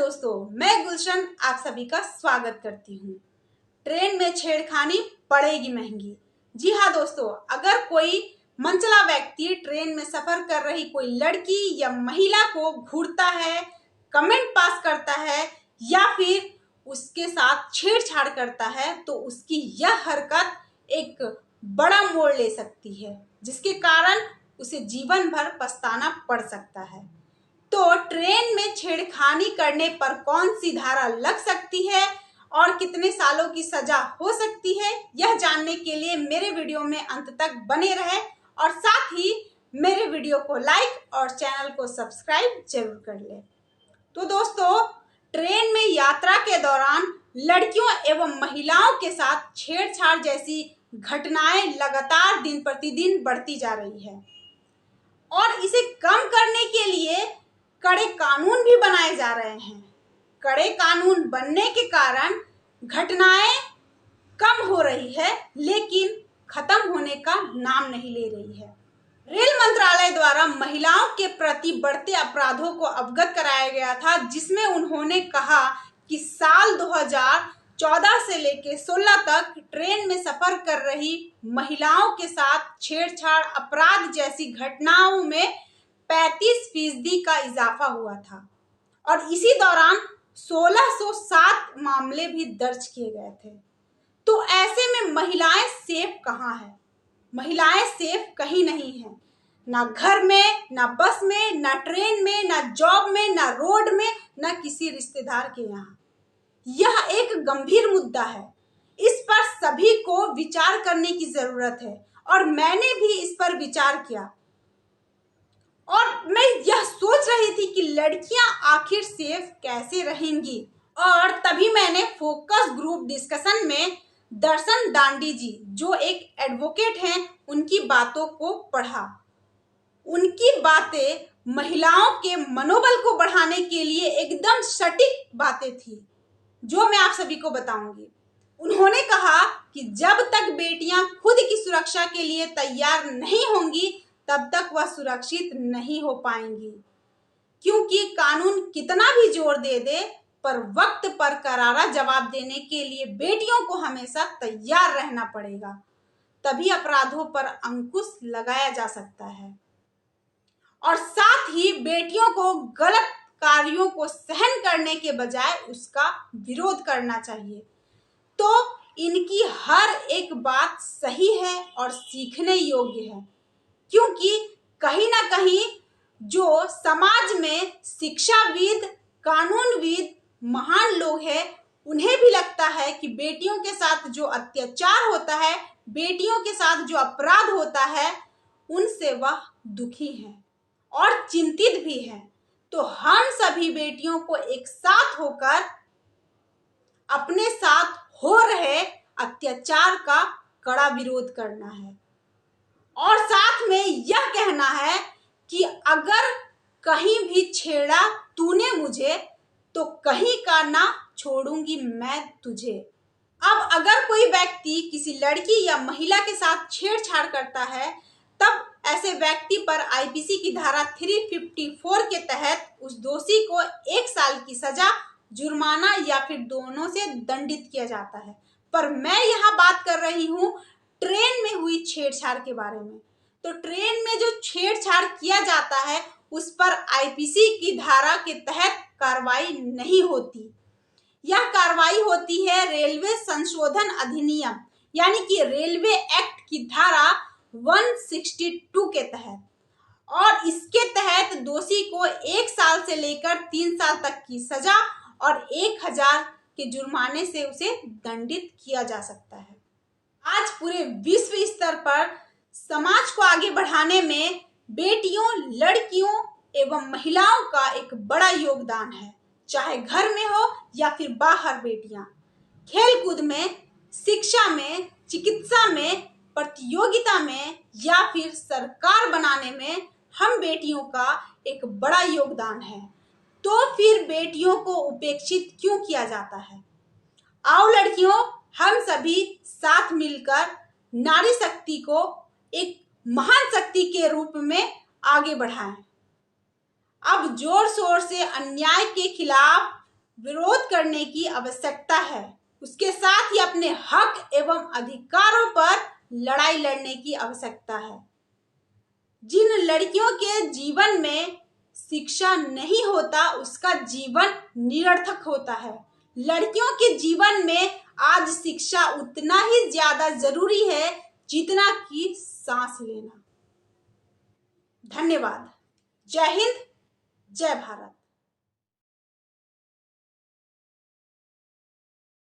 दोस्तों, मैं गुलशन आप सभी का स्वागत करती हूँ। ट्रेन में छेड़खानी पड़ेगी महंगी। जी हाँ दोस्तों, अगर कोई मनचला व्यक्ति ट्रेन में सफर कर रही कोई लड़की या महिला को घूरता है, कमेंट पास करता है या फिर उसके साथ छेड़छाड़ करता है, तो उसकी यह हरकत एक बड़ा मोड़ ले सकती है, जिसके कारण उसे जीवन भर पछताना पड़ सकता है। तो ट्रेन में छेड़खानी करने पर कौन सी धारा लग सकती है और कितने सालों की सजा हो सकती है, यह जानने के लिए मेरे वीडियो में अंत तक बने रहे और साथ ही मेरे वीडियो को लाइक और चैनल को सब्सक्राइब जरूर कर ले। तो दोस्तों, ट्रेन में यात्रा के दौरान लड़कियों एवं महिलाओं के साथ छेड़छाड़ जैसी घटनाएं लगातार दिन प्रतिदिन बढ़ती जा रही है और इसे कम करने के लिए कड़े कानून भी बनाए जा रहे हैं। कड़े कानून बनने के कारण घटनाएं कम हो रही है, लेकिन खत्म होने का नाम नहीं ले रही है। रेल मंत्रालय द्वारा महिलाओं के प्रति बढ़ते अपराधों को अवगत कराया गया था, जिसमें उन्होंने कहा कि साल 2014 से लेकर 16 तक ट्रेन में सफर कर रही महिलाओं के साथ छेड़छाड़ अपराध जैसी घटनाओं में 35% का इजाफा हुआ था और इसी दौरान 1607 मामले भी दर्ज किए गए थे। तो ऐसे में महिलाएं सेफ कहाँ है? महिलाएं सेफ कहीं नहीं है, ना घर में, ना बस में, ना ट्रेन में, ना जॉब में, ना रोड में, ना किसी रिश्तेदार के यहाँ। यह एक गंभीर मुद्दा है। इस पर सभी को विचार करने की जरूरत है और मैंने भी इस पर विचार किया और मैं यह सोच रही थी कि लड़कियां आखिर सेफ कैसे रहेंगी। और तभी मैंने फोकस ग्रुप डिस्कशन में दर्शन दांडी जी, जो एक एडवोकेट हैं, उनकी बातों को पढ़ा। उनकी बातें महिलाओं के मनोबल को बढ़ाने के लिए एकदम सटीक बातें थी, जो मैं आप सभी को बताऊंगी। उन्होंने कहा कि जब तक बेटियां खुद की सुरक्षा के लिए तैयार नहीं होंगी, तब तक वह सुरक्षित नहीं हो पाएंगी, क्योंकि कानून कितना भी जोर दे दे, पर वक्त पर करारा जवाब देने के लिए बेटियों को हमेशा तैयार रहना पड़ेगा। तभी अपराधों पर अंकुश लगाया जा सकता है और साथ ही बेटियों को गलत कार्यों को सहन करने के बजाय उसका विरोध करना चाहिए। तो इनकी हर एक बात सही है और सीखने योग्य है, क्योंकि कहीं ना कहीं जो समाज में शिक्षाविद, कानूनविद, महान लोग हैं, उन्हें भी लगता है कि बेटियों के साथ जो अत्याचार होता है, बेटियों के साथ जो अपराध होता है, उनसे वह दुखी हैं और चिंतित भी हैं। तो हम सभी बेटियों को एक साथ होकर अपने साथ हो रहे अत्याचार का कड़ा विरोध करना है और साथ में यह कहना है कि अगर कहीं भी छेड़ा तूने मुझे, तो कहीं का ना छोड़ूंगी मैं तुझे। अब अगर कोई व्यक्ति किसी लड़की या महिला के साथ छेड़छाड़ करता है, तब ऐसे व्यक्ति पर आईपीसी की धारा 354 के तहत उस दोषी को 1 साल की सजा, जुर्माना या फिर दोनों से दंडित किया जाता है। पर मैं यहाँ बात कर रही हूँ ट्रेन में हुई छेड़छाड़ के बारे में। तो ट्रेन में जो छेड़छाड़ किया जाता है, उस पर आईपीसी की धारा के तहत कार्रवाई नहीं होती। यह कार्रवाई होती है रेलवे संशोधन अधिनियम, यानी कि रेलवे एक्ट की धारा 162 के तहत, और इसके तहत दोषी को 1 साल से लेकर 3 साल तक की सजा और 1000 के जुर्माने से उसे दंडित किया जा सकता है। आज पूरे विश्व स्तर पर समाज को आगे बढ़ाने में बेटियों, लड़कियों एवं महिलाओं का एक बड़ा योगदान है, चाहे घर में हो या फिर बाहर। बेटियां खेलकूद में, शिक्षा में, चिकित्सा में, प्रतियोगिता में या फिर सरकार बनाने में हम बेटियों का एक बड़ा योगदान है। तो फिर बेटियों को उपेक्षित क्यों किया जाता है? आओ लड़कियों, हम सभी साथ मिलकर नारी शक्ति को एक महान शक्ति के रूप में आगे बढ़ाएं। अब जोर शोर से अन्याय के खिलाफ विरोध करने की आवश्यकता है। उसके साथ ही अपने हक एवं अधिकारों पर लड़ाई लड़ने की आवश्यकता है। जिन लड़कियों के जीवन में शिक्षा नहीं होता उसका जीवन निरर्थक होता है। लड़कियों के जीवन में आज शिक्षा उतना ही ज्यादा जरूरी है जितना कि सांस लेना। धन्यवाद। जय हिंद, जय भारत।